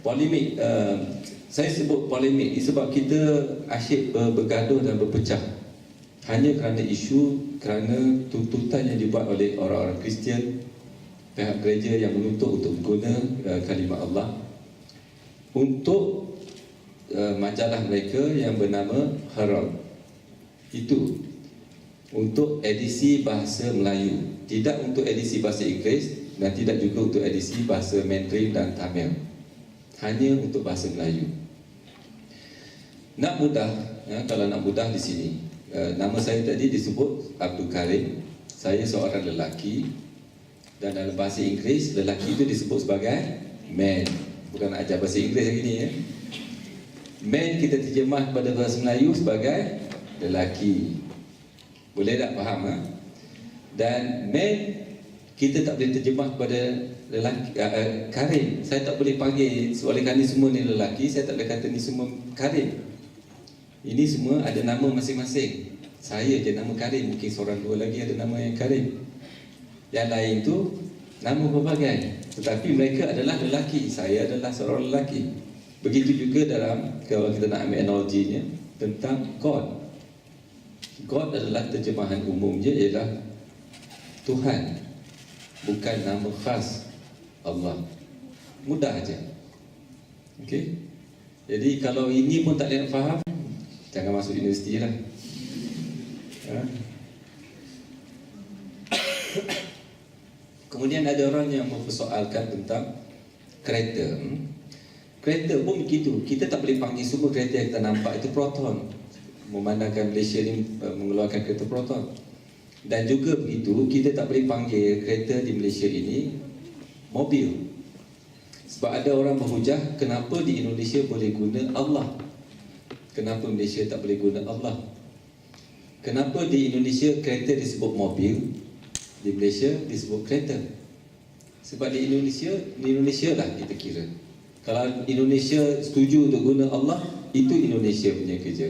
Polemik, saya sebut polemik sebab kita asyik bergaduh dan berpecah hanya kerana isu, kerana tuntutan yang dibuat oleh orang-orang Kristian, pihak gereja yang menuntut untuk guna kalimah Allah untuk majalah mereka yang bernama Herald. Itu untuk edisi bahasa Melayu, tidak untuk edisi bahasa Inggeris dan tidak juga untuk edisi bahasa Mandarin dan Tamil, hanya untuk bahasa Melayu. Nak mudah, kalau nak mudah di sini, nama saya tadi disebut Abdul Karim. Saya seorang lelaki, dan dalam bahasa Inggeris lelaki itu disebut sebagai man. Bukan nak ajar bahasa Inggeris lagi ni ya. Man kita terjemah pada bahasa Melayu sebagai lelaki. Boleh tak faham ha? Dan man kita tak boleh terjemah kepada lelaki, Karim. Saya tak boleh panggil, oleh kerana semua ni lelaki, saya tak boleh kata ni semua Karim. Ini semua ada nama masing-masing. Saya je nama Karim, mungkin seorang dua lagi ada nama yang Karim. Yang lain tu nama berbagai, tetapi mereka adalah lelaki, saya adalah seorang lelaki. Begitu juga dalam, kalau kita nak ambil analoginya tentang God. God adalah terjemahan umumnya ialah Tuhan, bukan nama khas Allah. Mudah aja. Okey. Jadi kalau ini pun tak boleh nak faham, jangan masuk universiti lah. Kemudian ada orang yang mempersoalkan tentang kereta. Kereta pun begitu. Kita tak boleh panggil semua kereta yang kita nampak itu proton, memandangkan Malaysia ni mengeluarkan kereta proton. Dan juga begitu, kita tak boleh panggil kereta di Malaysia ini mobil. Sebab ada orang berhujah, kenapa di Indonesia boleh guna Allah, kenapa Malaysia tak boleh guna Allah? Kenapa di Indonesia kereta disebut mobil, di Malaysia disebut kereta? Sebab di Indonesia lah kita kira. Kalau Indonesia setuju untuk guna Allah, itu Indonesia punya kerja.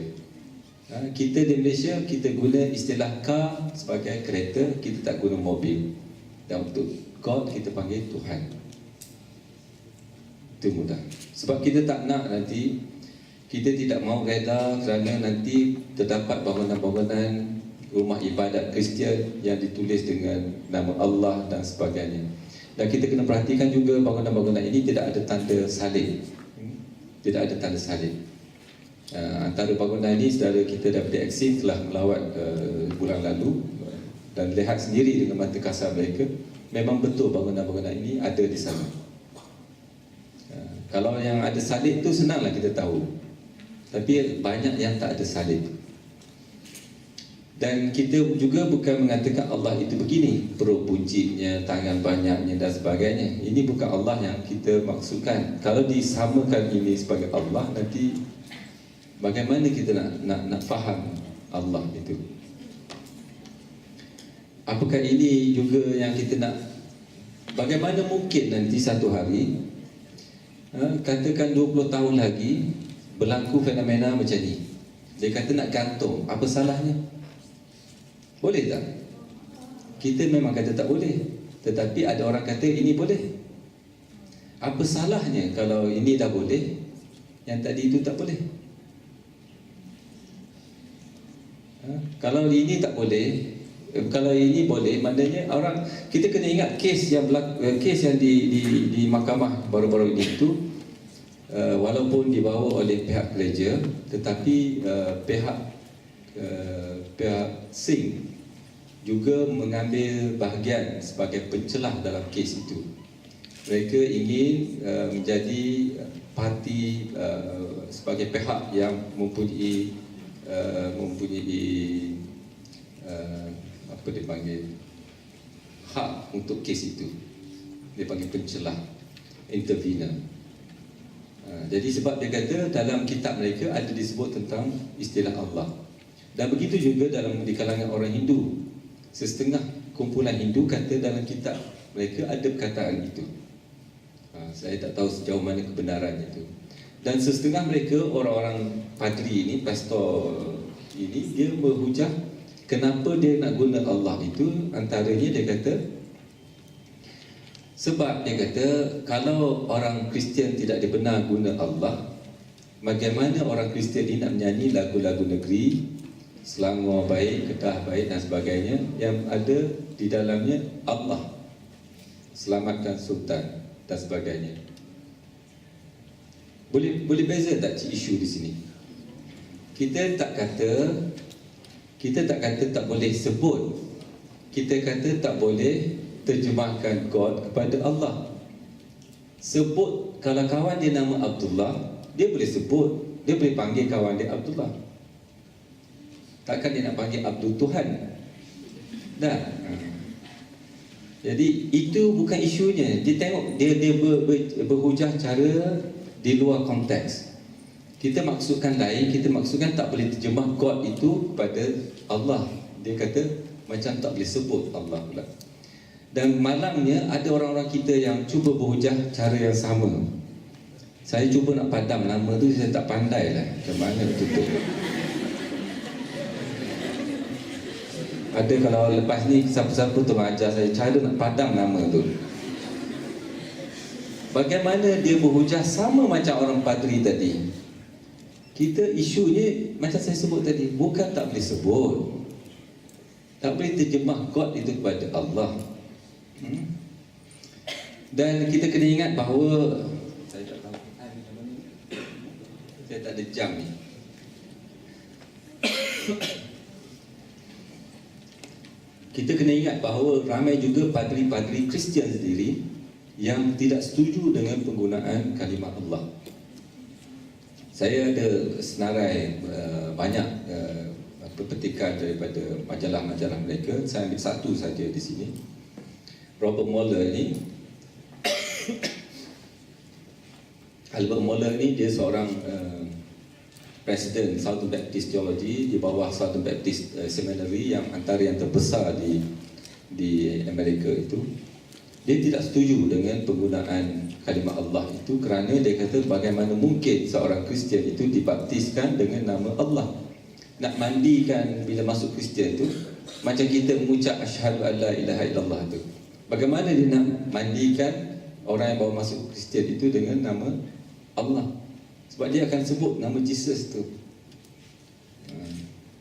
Kita di Malaysia, kita guna istilah car sebagai kereta, kita tak guna mobil. Dan untuk God kita panggil Tuhan. Itu mudah. Sebab kita tak nak nanti, kita tidak mahu reda kerana nanti terdapat bangunan-bangunan rumah ibadat Kristian yang ditulis dengan nama Allah dan sebagainya. Dan kita kena perhatikan juga bangunan-bangunan ini tidak ada tanda salib. Tidak ada tanda salib. Antara bangunan ini, saudara kita daripada Exim telah melawat bulan lalu dan lihat sendiri dengan mata kasar mereka, memang betul bangunan-bangunan ini ada di sana. Kalau yang ada salib tu senanglah kita tahu, tapi banyak yang tak ada salib. Dan kita juga bukan mengatakan Allah itu begini, perut buncitnya, tangan banyaknya dan sebagainya. Ini bukan Allah yang kita maksudkan. Kalau disamakan ini sebagai Allah, nanti bagaimana kita nak faham Allah itu? Apakah ini juga yang kita nak? Bagaimana mungkin nanti satu hari, katakan 20 tahun lagi, berlaku fenomena macam ni? Dia kata nak gantung, apa salahnya? Boleh tak? Kita memang kata tak boleh, tetapi ada orang kata ini boleh. Apa salahnya kalau ini dah boleh, yang tadi itu tak boleh? Kalau ini tak boleh, kalau ini boleh, maknanya orang, kita kena ingat kes yang di mahkamah baru-baru ini itu, walaupun dibawa oleh pihak gereja, tetapi pihak Sing juga mengambil bahagian sebagai pencelah dalam kes itu. Mereka ingin menjadi parti sebagai pihak yang mempunyai apa dia panggil, hak untuk kes itu. Dia panggil pencelah, intervener. Jadi sebab dia kata dalam kitab mereka ada disebut tentang istilah Allah. Dan begitu juga di kalangan orang Hindu. Setengah kumpulan Hindu kata dalam kitab mereka ada perkataan itu. Saya tak tahu sejauh mana kebenaran itu. Dan setengah mereka, orang-orang padri ini, pastor ini, dia berhujah kenapa dia nak guna Allah itu. Antaranya dia kata, Sebab dia kata kalau orang Kristian tidak dibenar guna Allah, bagaimana orang Kristian ini nak menyanyi lagu-lagu negeri, Selangor baik, Kedah baik dan sebagainya, yang ada di dalamnya Allah, selamatkan Sultan dan sebagainya. Boleh beza tak isu di sini? Kita tak kata tak boleh sebut. Kita kata tak boleh terjemahkan God kepada Allah. Sebut, kalau kawan dia nama Abdullah, dia boleh sebut, dia boleh panggil kawan dia Abdullah. Takkan dia nak panggil Abdul Tuhan? Dah. Jadi itu bukan isunya. Dia tengok dia berhujah cara di luar konteks. Kita maksudkan lain, kita maksudkan tak boleh terjemah God itu kepada Allah. Dia kata macam tak boleh sebut Allah pula. Dan malangnya ada orang-orang kita yang cuba berhujah cara yang sama. Saya cuba nak padam nama tu, saya tak pandai lah macam mana tutup. Ada kalau lepas ni siapa-siapa tu ajar saya cara nak padam nama tu. Bagaimana dia berhujah sama macam orang padri tadi. Kita isunya macam saya sebut tadi, bukan tak boleh sebut, tak boleh terjemah God itu kepada Allah. Dan kita kena ingat bahawa saya tak tahu saya tak ada jam ni. Kita kena ingat bahawa ramai juga padri-padri Kristian sendiri yang tidak setuju dengan penggunaan kalimah Allah. Saya ada senarai banyak petikan daripada majalah-majalah mereka. Saya ambil satu saja di sini. Robert Moller ni Albert Moller ni dia seorang Presiden Southern Baptist Theology di bawah Southern Baptist Seminary yang antara yang terbesar di Amerika itu. Dia tidak setuju dengan penggunaan kalimah Allah itu kerana dia kata bagaimana mungkin seorang Kristian itu dibaptiskan dengan nama Allah. Nak mandikan bila masuk Kristian itu macam kita mengucap asyhadu an la ilaha illallah tu. Bagaimana dia nak mandikan orang yang baru masuk Kristian itu dengan nama Allah? Sebab dia akan sebut nama Jesus tu.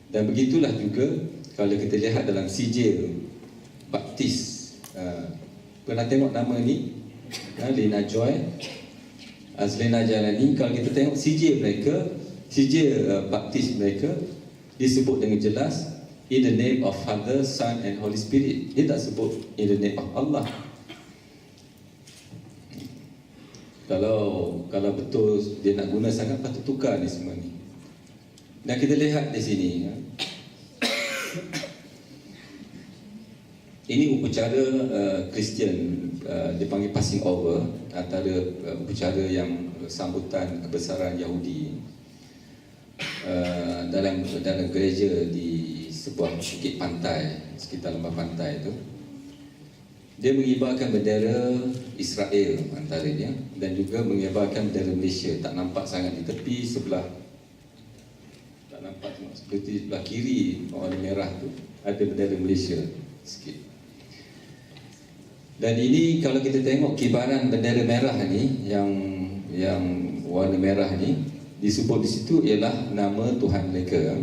Dan begitulah juga kalau kita lihat dalam sijil baptis. Pernah tengok nama ni? Lena Joy, Azlena Jalani. Kalau kita tengok sijil mereka, sijil baptis mereka, disebut dengan jelas in the name of Father, Son and Holy Spirit. Dia tak sebut in the name of Allah. Kalau betul dia nak guna sangat, patut tukar ni semua ni. Dan kita lihat di sini, ini upacara Kristian, dipanggil passing over, antara upacara yang sambutan kebesaran Yahudi dalam gereja di sebuah bukit pantai, sekitar lembah pantai itu. Dia mengibarkan bendera Israel antaranya dan juga mengibarkan bendera Malaysia. Tak nampak sangat di tepi sebelah, tak nampak seperti sebelah kiri warna merah tu ada bendera Malaysia sikit. Dan ini kalau kita tengok kibaran bendera merah ni, yang warna merah ni, disebut di situ ialah nama Tuhan mereka,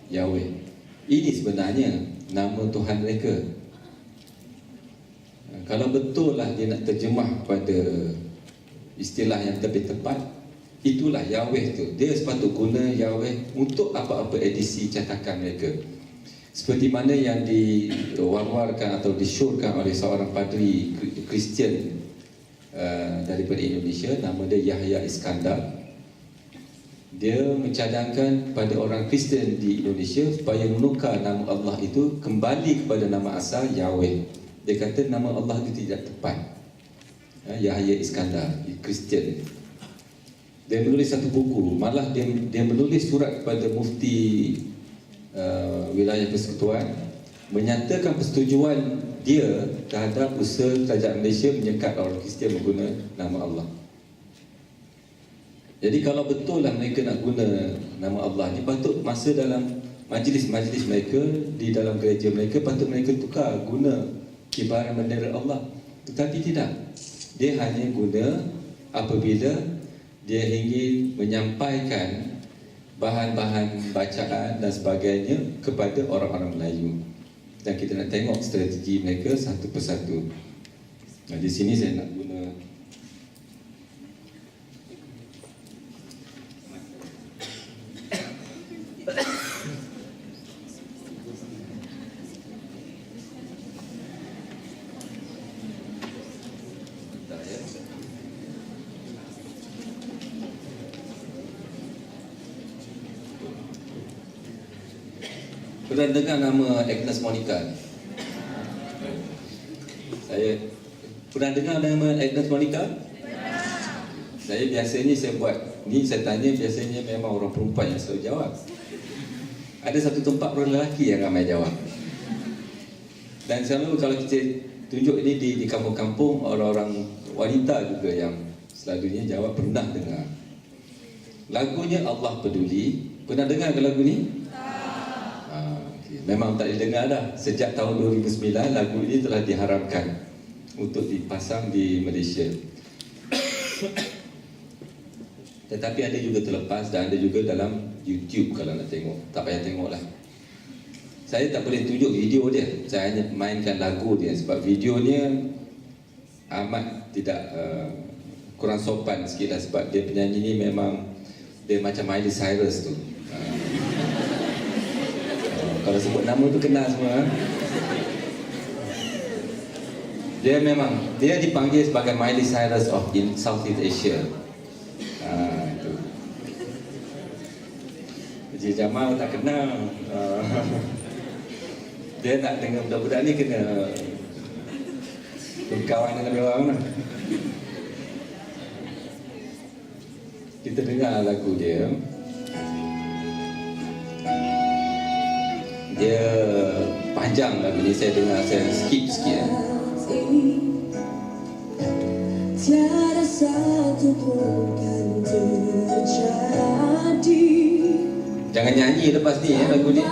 Yahweh. Ini sebenarnya nama Tuhan mereka. Kalau betul lah dia nak terjemah pada istilah yang lebih tepat, itulah Yahweh tu. Dia sepatut guna Yahweh untuk apa-apa edisi cetakan mereka. Seperti mana yang diwar-warkan atau disyorkan oleh seorang padri Kristian daripada Indonesia, nama dia Yahya Iskandar. Dia mencadangkan pada orang Kristian di Indonesia supaya menukar nama Allah itu kembali kepada nama asal Yahweh. Dia kata nama Allah itu tidak tepat. Yahya Iskandar, Kristian. Dia menulis satu buku, malah dia menulis surat kepada mufti wilayah persekutuan menyatakan persetujuan dia terhadap usaha kerajaan Malaysia menyekat orang Kristian mengguna nama Allah. Jadi kalau betul lah mereka nak guna nama Allah ni, patut masa dalam majlis-majlis mereka di dalam gereja mereka, patut mereka tukar guna kibaran bendera Allah. Tetapi tidak. Dia hanya guna apabila dia ingin menyampaikan bahan-bahan bacaan dan sebagainya kepada orang-orang Melayu. Dan kita nak tengok strategi mereka satu persatu. Nah, di sini saya nak guna pernah dengar nama Agnes Monica? Saya pernah dengar nama Agnes Monica? Saya biasanya saya buat ni, saya tanya biasanya memang orang perempuan yang selalu jawab. Ada satu tempat orang lelaki yang ramai jawab. Dan selalu kalau kita tunjuk ini di kampung-kampung, orang-orang wanita juga yang selalunya jawab pernah dengar. Lagunya Allah Peduli. Pernah dengar ke lagu ni? Memang tak didengar dah. Sejak tahun 2009 lagu ini telah diharamkan untuk dipasang di Malaysia. Tetapi ada juga terlepas dan ada juga dalam YouTube kalau nak tengok. Tak payah tengok lah. Saya tak boleh tunjuk video dia. Saya hanya mainkan lagu dia sebab videonya amat tidak kurang sopan sikit lah, sebab dia penyanyi ni memang dia macam Miley Cyrus tu. Kalau sebut nama tu kenal semua. Dia memang, dia dipanggil sebagai Miley Cyrus of in Southeast Asia. Itu. Haji Jamal tak kenal. Dia nak dengar budak-budak ni kena berkawan dengan dia orang lah. Kita dengar lagu dia. Dia panjang lagu ni, saya dengar, saya skip sikit. Tiada satu pun kan terjadi. Jangan nyanyi lepas ni lagu ni.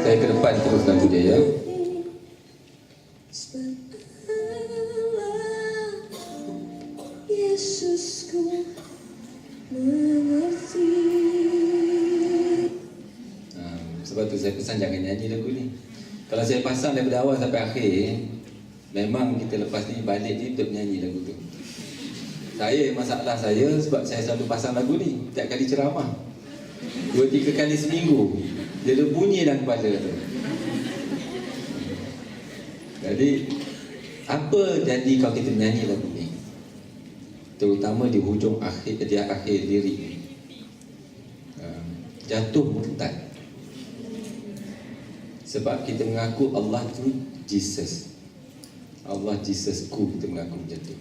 Saya ke depan terus lagu dia ya. Yesusku mengerti. Sebab tu saya pesan jangan nyanyi lagu ni. Kalau saya pasang daripada awal sampai akhir, memang kita lepas ni balik ni untuk nyanyi lagu tu. Saya, masalah saya sebab saya selalu pasang lagu ni tiap kali ceramah 2-3 kali seminggu. Dia ada bunyi dalam kepala tu. Jadi apa jadi kalau kita nyanyi lagu ni, terutama di hujung akhir, di akhir lirik ni, jatuh murtad. Sebab kita mengaku Allah tu Jesus. Allah Jesusku, kita mengaku macam tu.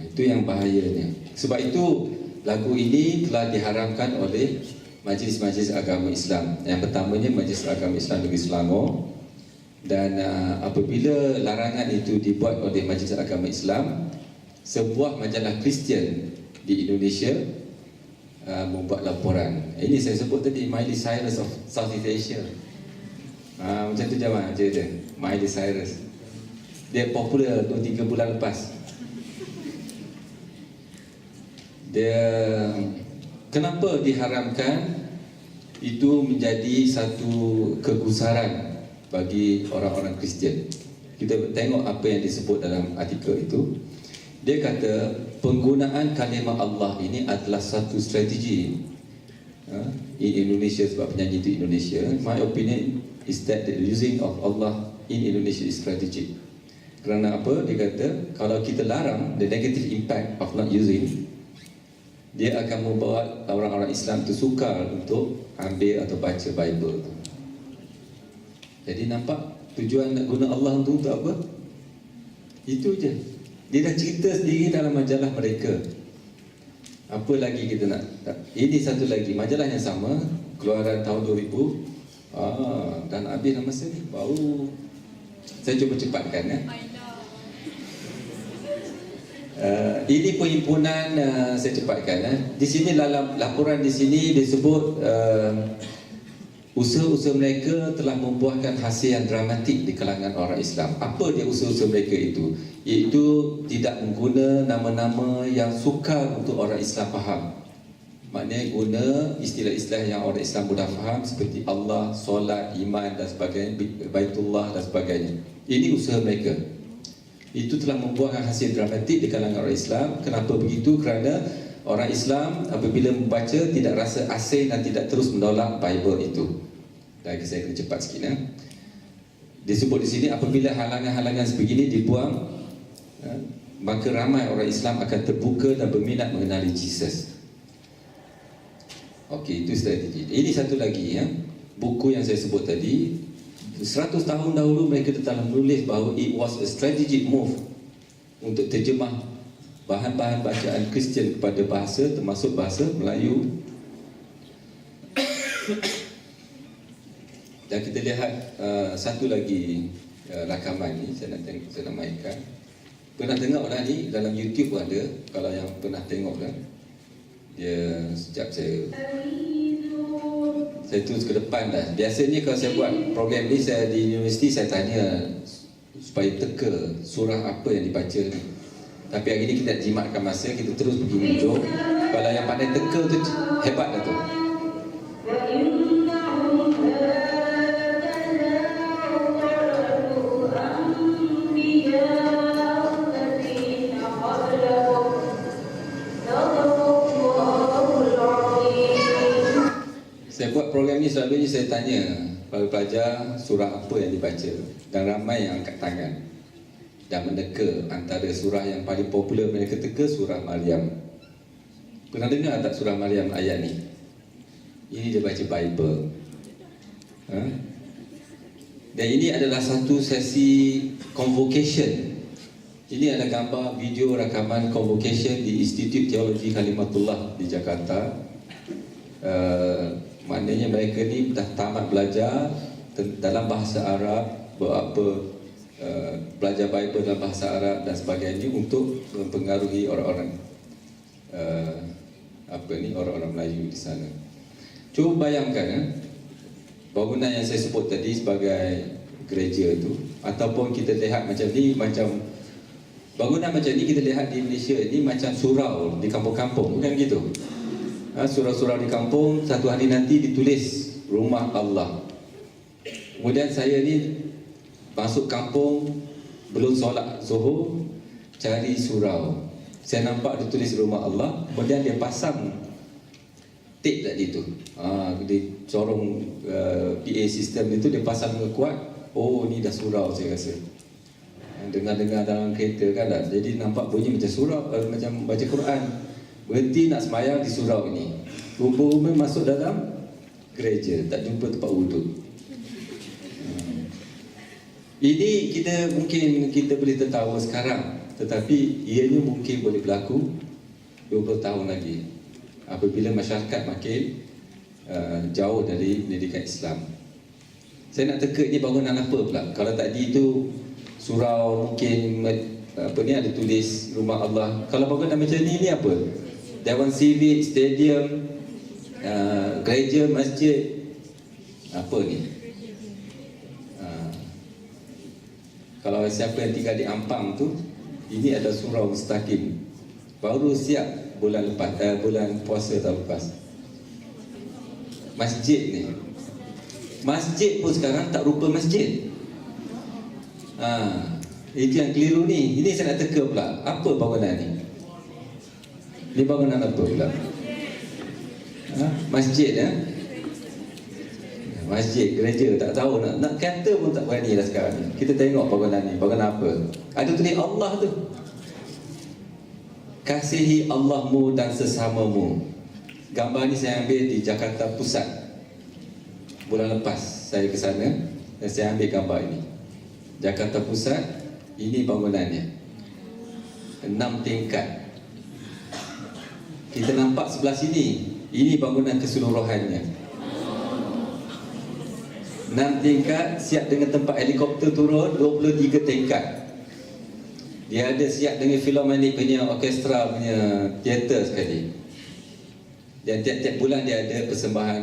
Itu yang bahayanya. Sebab itu lagu ini telah diharamkan oleh Majlis-Majlis Agama Islam. Yang pertamanya Majlis Agama Islam Negeri Selangor. Dan apabila larangan itu dibuat oleh Majlis Agama Islam, sebuah majalah Kristian di Indonesia membuat laporan. Ini saya sebut tadi, Miley Cyrus of Southeast Asia. Macam tu jemaah cerita Miley Cyrus. Dia popular 2-3 bulan lepas. Dia kenapa diharamkan? Itu menjadi satu kegusaran bagi orang-orang Kristian. Kita tengok apa yang disebut dalam artikel itu. Dia kata penggunaan kalimah Allah ini adalah satu strategi in Indonesia, sebab penyanyi itu Indonesia. My opinion is that the using of Allah in Indonesia is strategic. Kerana apa? Dia kata kalau kita larang, the negative impact of not using, dia akan membawa orang-orang Islam itu sukar untuk ambil atau baca Bible tu. Jadi nampak tujuan nak guna Allah tu untuk apa? Itu je. Dia dah cerita sendiri dalam majalah mereka. Apa lagi kita nak? Ini satu lagi majalah yang sama, keluaran tahun 2000, Dan habis dah masa ni. Baru saya cuba cepatkan ya. Ini perhimpunan, saya cepatkan ya. Di sini dalam laporan di sini disebut usaha-usaha mereka telah membuahkan hasil yang dramatik di kalangan orang Islam. Apa dia usaha-usaha mereka itu? Iaitu tidak mengguna nama-nama yang sukar untuk orang Islam faham. Maknanya guna istilah-istilah yang orang Islam mudah faham seperti Allah, solat, iman dan sebagainya, Baitullah dan sebagainya. Ini usaha mereka. Itu telah membuahkan hasil dramatik di kalangan orang Islam. Kenapa begitu? Kerana orang Islam apabila membaca tidak rasa asing dan tidak terus menolak Bible itu. Dan saya kena cepat sikit ya. Disebut di sini apabila halangan-halangan sebegini dibuang, maka ramai orang Islam akan terbuka dan berminat mengenali Jesus. Okey, itu strategi. Ini satu lagi ya. Buku yang saya sebut tadi, 100 tahun dahulu mereka telah menulis bahawa it was a strategic move untuk terjemah bahan-bahan bacaan Kristian kepada bahasa, termasuk bahasa Melayu. Dan kita lihat satu lagi rakaman ni, saya nak mainkan. Pernah tengok dah ni, dalam YouTube ada. Kalau yang pernah tengok kan, dia sekejap saya terus ke depan dah. Biasanya kalau saya buat program ni, saya di universiti saya tanya supaya teka surah apa yang dibaca ni. Tapi hari ni kita jimatkan masa, kita terus pergi hujung. Kalau yang pandai teka tu hebat dah tu. Saya buat program ni selalunya saya tanya para pelajar surah apa yang dibaca, dan ramai yang angkat tangan dan meneka. Antara surah yang paling popular mereka teka surah Maryam. Pernah dengar tak surah Maryam ayat ni? Ini dia baca Bible. Dan ini adalah satu sesi convocation. Ini ada gambar video rakaman convocation di Institut Teologi Kalimatullah di Jakarta. Maknanya mereka ni dah tamat belajar dalam bahasa Arab, belajar Bible dalam bahasa Arab dan sebagainya untuk mempengaruhi orang-orang orang-orang Melayu di sana. Cuba bayangkan bangunan yang saya sebut tadi sebagai gereja itu, ataupun kita lihat macam ni, macam bangunan macam ni kita lihat di Malaysia ini macam surau di kampung-kampung, bukan begitu? Surau-surau di kampung, satu hari nanti ditulis rumah Allah. Kemudian saya ni masuk kampung, belum solat Zuhur, cari surau. Saya nampak ditulis rumah Allah, kemudian dia pasang tape tadi tu. Dia corong PA sistem itu, dia pasang dengan kuat. Oh, ni dah surau saya rasa. Dengar-dengar dalam kereta kan dah. Jadi nampak bunyi macam surau, macam baca Quran. Berhenti nak sembahyang di surau ini. Rupa-rupa masuk dalam gereja, tak jumpa tempat wuduk. Ini mungkin kita boleh tertawa sekarang, tetapi ianya mungkin boleh berlaku 20 tahun lagi apabila masyarakat makin jauh dari pendidikan Islam. Saya nak teka ni bangunan apa pula? Kalau tadi itu surau, mungkin ada tulis rumah Allah. Kalau bangunan macam ni apa? Dewan Civic, stadium, gereja, masjid. Apa ni? Kalau siapa yang tinggal di Ampang tu, ini ada surau mustaqim. Baru siap bulan puasa tahun lepas. Masjid ni. Masjid pun sekarang tak rupa masjid. Itu yang keliru ni. Ini saya nak teka pula. Apa bangunan ni? Ni bangunan apa pula? Masjid ya? Masjid, gereja, tak tahu nak kata pun tak berani dah sekarang ni. Kita tengok bangunan ni, bangunan apa? Ada tulis Allah tu. Kasihi Allahmu dan sesamamu. Gambar ni saya ambil di Jakarta Pusat. Bulan lepas saya ke sana dan saya ambil gambar ini. Jakarta Pusat, ini bangunannya. 6 tingkat. Kita nampak sebelah sini, ini bangunan keseluruhannya. 6 tingkat, siap dengan tempat helikopter turun, 23 tingkat. Dia ada siap dengan Philharmonic punya orkestra punya teater sekali. Dan tiap-tiap bulan dia ada persembahan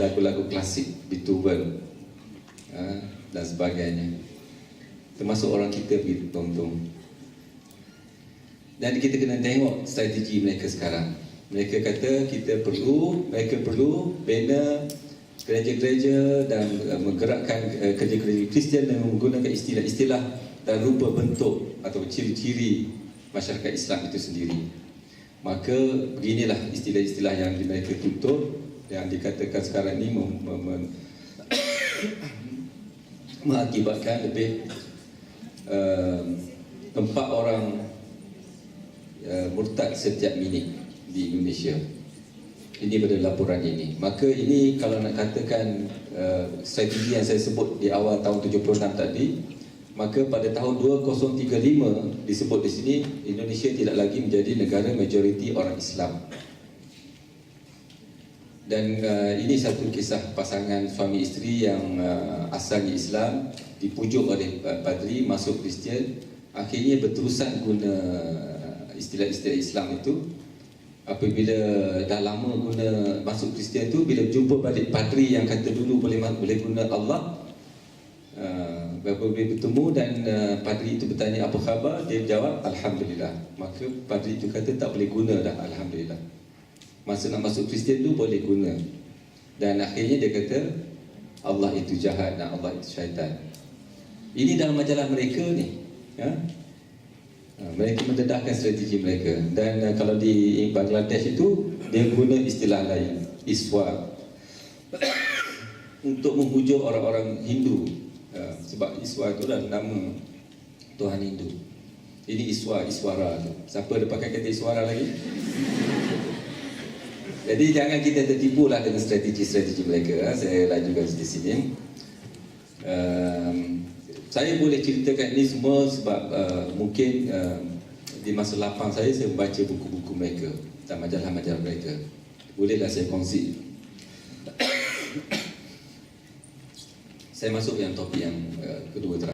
lagu-lagu klasik Beethoven dan sebagainya. Termasuk orang kita pergi tonton. Dan kita kena tengok strategi mereka sekarang. Mereka kata mereka perlu bina gereja-gereja dan menggerakkan gereja-gereja Kristian dengan menggunakan istilah-istilah dan rupa bentuk atau ciri-ciri masyarakat Islam itu sendiri. Maka beginilah istilah-istilah yang mereka tuntut, yang dikatakan sekarang ini mengakibatkan lebih 4 orang murtad setiap minit di Indonesia. Ini pada laporan ini. Maka ini kalau nak katakan strategi yang saya sebut di awal tahun 76 tadi, maka pada tahun 2035 disebut di sini Indonesia tidak lagi menjadi negara majoriti orang Islam. Dan ini satu kisah pasangan suami isteri yang asalnya Islam dipujuk oleh padri masuk Kristian, akhirnya berterusan guna istilah-istilah Islam itu. Apabila dah lama guna masuk Kristian tu, bila jumpa balik padri yang kata dulu boleh guna Allah, apabila bertemu dan padri itu bertanya apa khabar, dia jawab Alhamdulillah. Maka padri itu kata tak boleh guna dah Alhamdulillah. Masa nak masuk Kristian tu boleh guna. Dan akhirnya dia kata Allah itu jahat dan Allah itu syaitan. Ini dalam majalah mereka ni, mereka mendedahkan strategi mereka. Dan kalau di Bangladesh itu dia guna istilah lain, Iswa, untuk menghujung orang-orang Hindu. Sebab Iswa itu adalah nama Tuhan Hindu. Ini Iswara tu. Siapa ada pakai kata Iswara lagi? Jadi jangan kita tertipulah dengan strategi-strategi mereka. Saya lajukan di sini. Saya boleh ceritakan ini semua sebab mungkin di masa lapang saya membaca buku-buku mereka dan majalah-majalah mereka. Bolehlah saya kongsi. Saya masuk yang topik yang kedua terakhir.